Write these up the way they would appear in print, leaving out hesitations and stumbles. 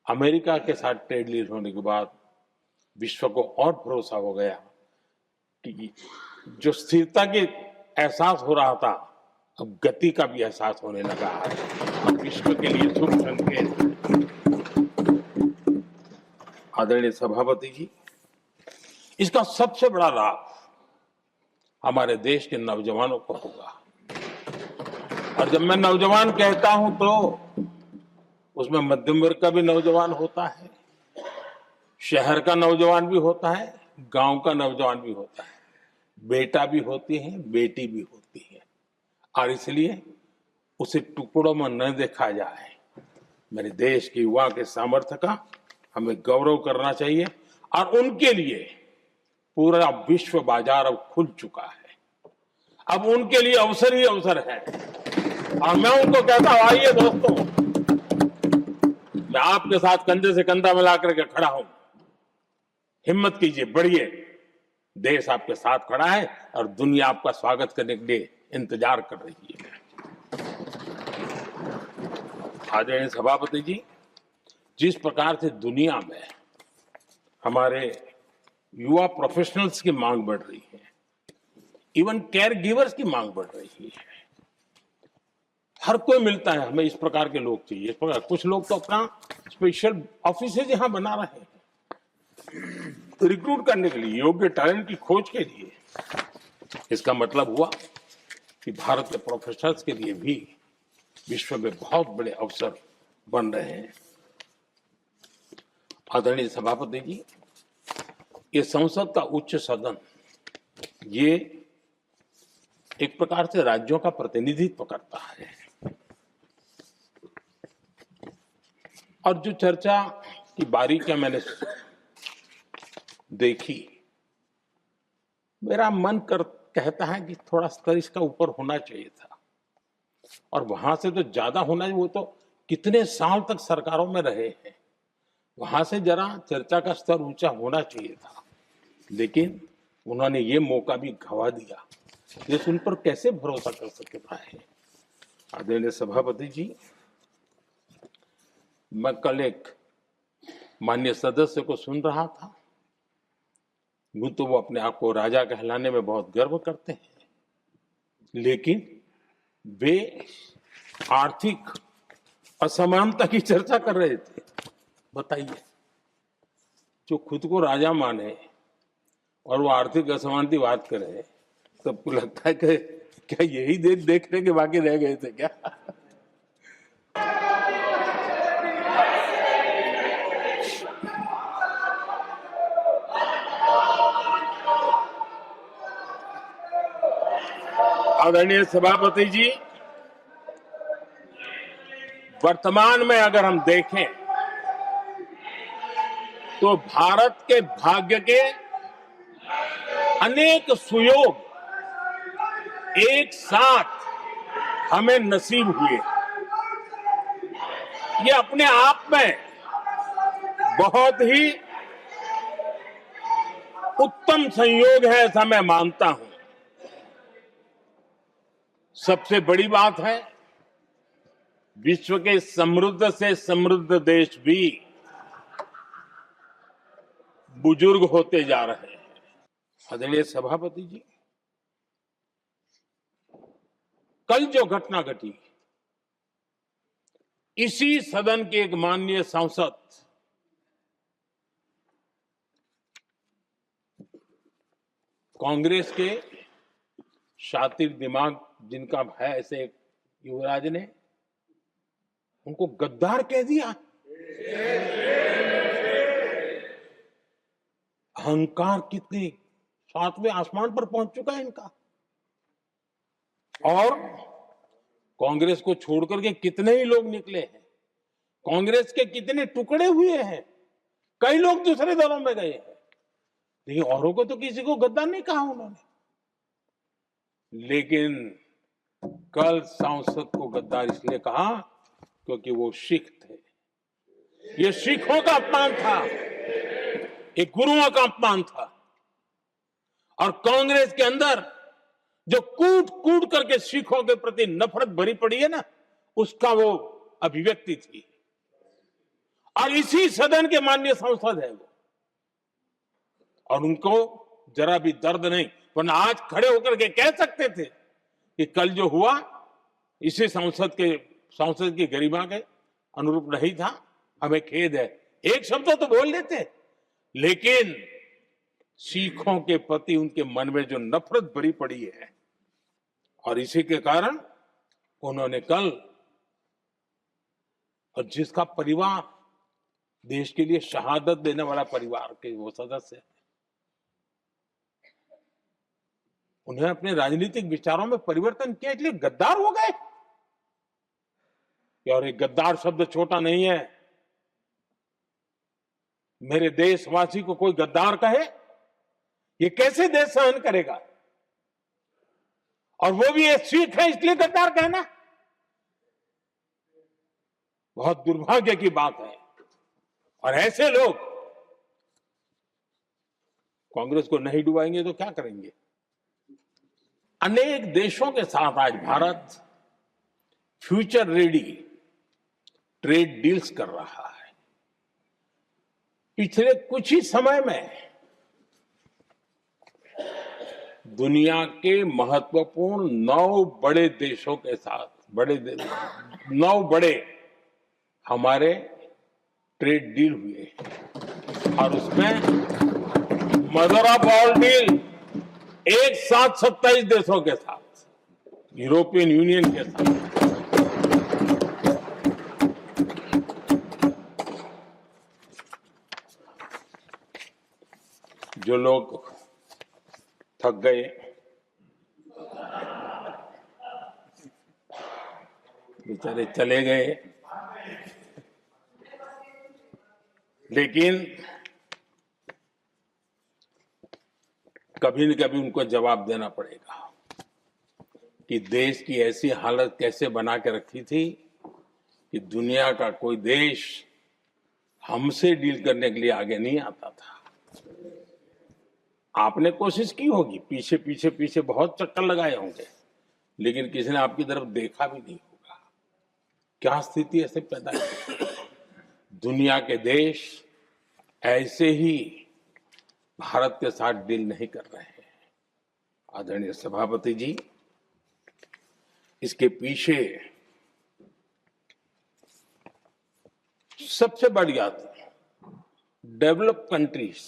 America के साथ trade deal होने के बाद विश्व को और भरोसा हो गया कि जो स्थिरता के एहसास हो रहा था, अब गति का भी एहसास होने लगा है। अब विश्व के लिए शुभ संकेत। आदरणीय सभापति जी, इसका सबसे बड़ा लाभ हमारे देश के नौजवानों को होगा। और जब मैं नौजवान कहता हूं तो उसमें मध्यम वर्ग का भी नौजवान होता है, शहर का नौजवान भी होता है, गांव का नौजवान भी होता है, बेटा भी होती है, बेटी भी होती है। और इसलिए उसे टुकड़ों में न देखा जाए। मेरे देश के युवा के सामर्थ्य का हमें गौरव करना चाहिए और उनके लिए पूरा विश्व बाजार अब खुल चुका है। अब उनके लिए अवसर ही अवसर है। और मैं उनको कहता हूं, आइए दोस्तों, मैं आपके साथ कंधे से कंधा मिलाकर के खड़ा हूं। हिम्मत कीजिए, बढ़िए। देश आपके साथ खड़ा है और दुनिया आपका स्वागत करने के लिए इंतजार कर रही है। आदरणीय सभापति जी, जिस प्रकार से दुनिया में हमारे युवा प्रोफेशनल्स की मांग बढ़ रही है, इवन केयर गिवर्स की मांग बढ़ रही है, हर कोई मिलता है हमें इस प्रकार के लोग चाहिए। इस प्रकार कुछ लोग तो अपना स्पेशल ऑफिस यहां बना रहे हैं रिक्रूट करने के लिए, योग्य टैलेंट की खोज के लिए। इसका मतलब हुआ कि भारत के प्रोफेशनल्स के लिए भी विश्व में बहुत बड़े अवसर बन रहे हैं। आदरणीय सभापति जी, ये संसद का उच्च सदन, ये एक प्रकार से राज्यों का प्रतिनिधित्व करता है। और जो चर्चा की बारीकियां मैंने देखी, मेरा मन कहता है कि थोड़ा स्तर इसका ऊपर होना चाहिए था। और वहां से तो ज्यादा होना चाहिए, वो तो कितने साल तक सरकारों में रहे हैं, वहां से जरा चर्चा का स्तर ऊंचा होना चाहिए था। लेकिन उन्होंने ये मौका भी गंवा दिया। देश उन पर कैसे भरोसा कर सकता है। आदरणीय सभापति जी, मैं कल एक माननीय सदस्य को सुन रहा था। यूं तो वो अपने आप को राजा कहलाने में बहुत गर्व करते हैं, लेकिन वे आर्थिक असमानता की चर्चा कर रहे थे। बताइए, जो खुद को राजा माने और वो आर्थिक असमानता की बात करे, सबको लगता है कि क्या यही देखने के बाकी रह गए थे क्या? आदरणीय सभापति जी, वर्तमान में अगर हम देखें तो भारत के भाग्य के अनेक सुयोग एक साथ हमें नसीब हुए। ये अपने आप में बहुत ही उत्तम संयोग है, ऐसा मैं मानता हूं। सबसे बड़ी बात है, विश्व के समृद्ध से समृद्ध देश भी बुजुर्ग होते जा रहे हैं। आदरणीय सभापति जी, कल जो घटना घटी, इसी सदन के एक माननीय सांसद कांग्रेस के शातिर दिमाग जिनका है, ऐसे एक युवराज ने उनको गद्दार कह दिया। अहंकार कितनी सातवें आसमान पर पहुंच चुका है इनका। और कांग्रेस को छोड़कर के कितने ही लोग निकले हैं, कांग्रेस के कितने टुकड़े हुए हैं, कई लोग दूसरे दलों में गए हैं, लेकिन औरों को तो किसी को गद्दार नहीं कहा उन्होंने। लेकिन कल सांसद को गद्दार इसलिए कहा क्योंकि वो सिख थे। ये सिखों का अपमान था, ये गुरुओं का अपमान था। और कांग्रेस के अंदर जो कूट कूट करके सिखों के प्रति नफरत भरी पड़ी है ना, उसका वो अभिव्यक्ति थी। और इसी सदन के माननीय सांसद है वो, और उनको जरा भी दर्द नहीं, वरना आज खड़े होकर के कह सकते थे कि कल जो हुआ इसी सांसद की गरिमा के अनुरूप नहीं था, हमें खेद है। एक शब्द तो बोल लेते, लेकिन सिखों के प्रति उनके मन में जो नफरत भरी पड़ी है, और इसी के कारण उन्होंने कल, और जिसका परिवार देश के लिए शहादत देने वाला परिवार के वो सदस्य, उन्हें अपने राजनीतिक विचारों में परिवर्तन किया, इसलिए गद्दार हो गए। और एक गद्दार शब्द छोटा नहीं है। मेरे देशवासी को कोई गद्दार कहे, ये कैसे देश सहन करेगा? और वो भी एक सिख है इसलिए गद्दार कहना बहुत दुर्भाग्य की बात है। और ऐसे लोग कांग्रेस को नहीं डुबाएंगे तो क्या करेंगे? अनेक देशों के साथ आज Bharat future ready trade deals कर रहा है। पिछले कुछ ही समय में दुनिया के महत्वपूर्ण 9 बड़े देशों के साथ 9 बड़े हमारे ट्रेड डील हुए, और उसमें मदर ऑफ ऑल डील एक साथ 27 देशों के साथ, यूरोपियन यूनियन के साथ। जो लोग थक गए, बेचारे चले गए, लेकिन कभी न कभी उनको जवाब देना पड़ेगा कि देश की ऐसी हालत कैसे बना के रखी थी कि दुनिया का कोई देश हमसे डील करने के लिए आगे नहीं आता था। आपने कोशिश की होगी, पीछे पीछे पीछे बहुत चक्कर लगाए होंगे, लेकिन किसी ने आपकी तरफ देखा भी नहीं होगा। क्या स्थिति ऐसे पैदा है? दुनिया के देश ऐसे ही भारत के साथ डील नहीं कर रहे हैं। आदरणीय सभापति जी, इसके पीछे सबसे बड़ी बात, डेवलप कंट्रीज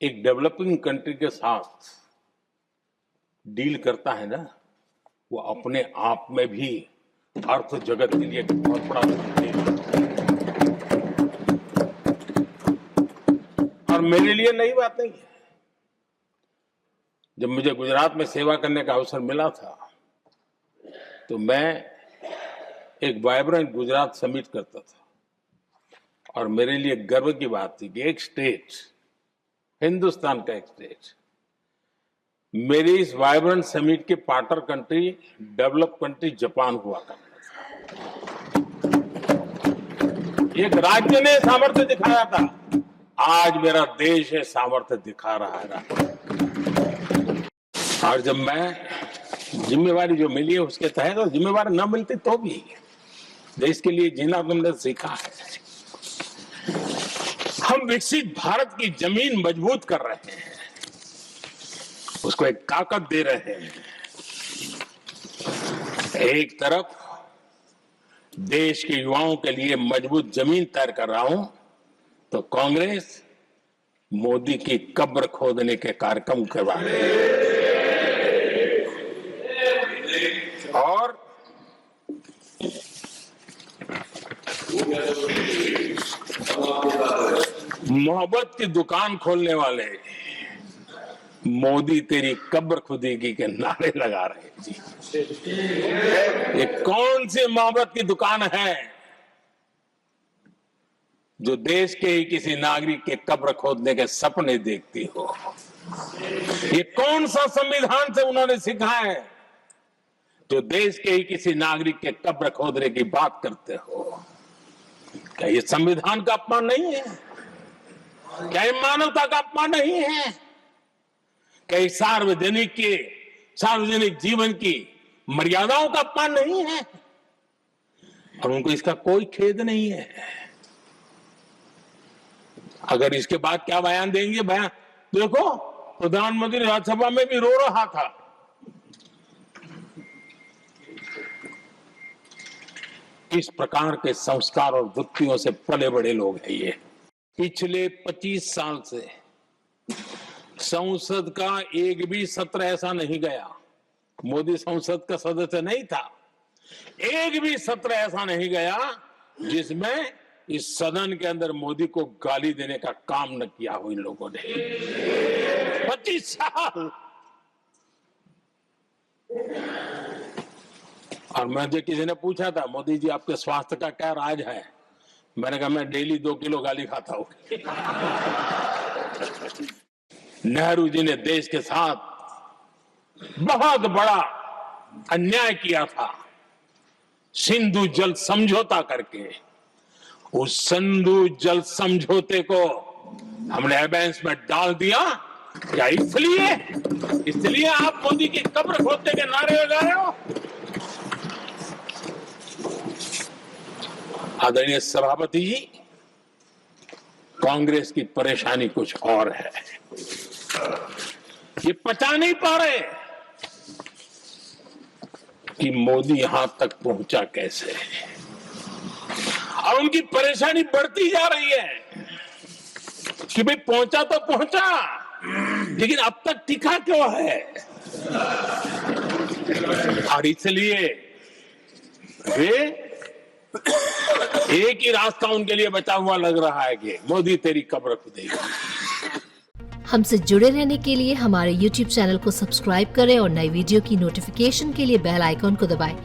एक डेवलपिंग कंट्री के साथ डील करता है ना, वो अपने आप में भी अर्थ जगत के लिए बहुत बड़ा है। और मेरे लिए नई बात नहीं है। जब मुझे गुजरात में सेवा करने का अवसर मिला था, तो मैं एक वाइब्रेंट गुजरात समिट करता था, और मेरे लिए गर्व की बात थी कि एक स्टेट, हिंदुस्तान का एक स्टेट, मेरी इस वाइब्रेंट समिट के partner country, develop country Japan हुआ करता था। एक राज्य ने सामर्थ्य दिखाया था, आज मेरा देश है सामर्थ्य दिखा रहा है। और जब मैं जिम्मेवारी जो मिली है उसके तहत, और जिम्मेवारी न मिलती तो भी देश के लिए जीना तुमने सीखा है। हम विकसित भारत की जमीन मजबूत कर रहे हैं, उसको एक ताकत दे रहे हैं। एक तरफ देश के युवाओं के लिए मजबूत जमीन तैयार कर रहा हूं, तो कांग्रेस मोदी की कब्र खोदने के कार्यक्रम करवा रही है। और मोहब्बत की दुकान खोलने वाले मोदी तेरी कब्र खुदेगी के नारे लगा रहे हैं जी। ये कौन सी मोहब्बत की दुकान है जो देश के ही किसी नागरिक के कब्र खोदने के सपने देखती हो? ये कौन सा संविधान से उन्होंने सीखा है जो देश के ही किसी नागरिक के कब्र खोदने की बात करते हो? क्या ये संविधान का अपमान नहीं है? क्या ये मानवता का अपमान नहीं है? क्या ये सार्वजनिक जीवन की मर्यादाओं का अपमान नहीं है? और उनको इसका कोई खेद नहीं है। अगर इसके बाद क्या बयान देंगे, बयान देखो, प्रधानमंत्री राज्यसभा में भी रो रहा था। इस प्रकार के संस्कार और वृत्तियों से पले बड़े लोग हैं ये। पिछले 25 साल से संसद का एक भी सत्र ऐसा नहीं गया, मोदी संसद का सदस्य नहीं था, एक भी सत्र ऐसा नहीं गया जिसमें इस सदन के अंदर मोदी को गाली देने का काम न किया हो इन लोगों ने। 25 साल। और मुझे किसी ने पूछा था, मोदी जी आपके स्वास्थ्य का क्या राज है? मैंने कहा मैं डेली 2 किलो गाली खाता हूं। नेहरू जी ने देश के साथ बहुत बड़ा अन्याय किया था, सिंधु जल समझौता करके। उस सिंधु जल समझौते को हमने एबेंस में डाल दिया। क्या इसलिए आप मोदी की कब्र खोदने के नारे लगा रहे हो? आदरणीय सभापति जी, कांग्रेस की परेशानी कुछ और है। ये पचा नहीं पा रहे कि मोदी यहां तक पहुंचा कैसे, और उनकी परेशानी बढ़ती जा रही है कि भाई पहुंचा तो पहुंचा, लेकिन अब तक टिका क्यों है? और इसलिए वे एक ही रास्ता उनके लिए बचा हुआ लग रहा है कि मोदी तेरी कब्र खुदेगी। हमसे जुड़े रहने के लिए हमारे YouTube चैनल को सब्सक्राइब करें और नई वीडियो की नोटिफिकेशन के लिए बेल आइकॉन को दबाएं।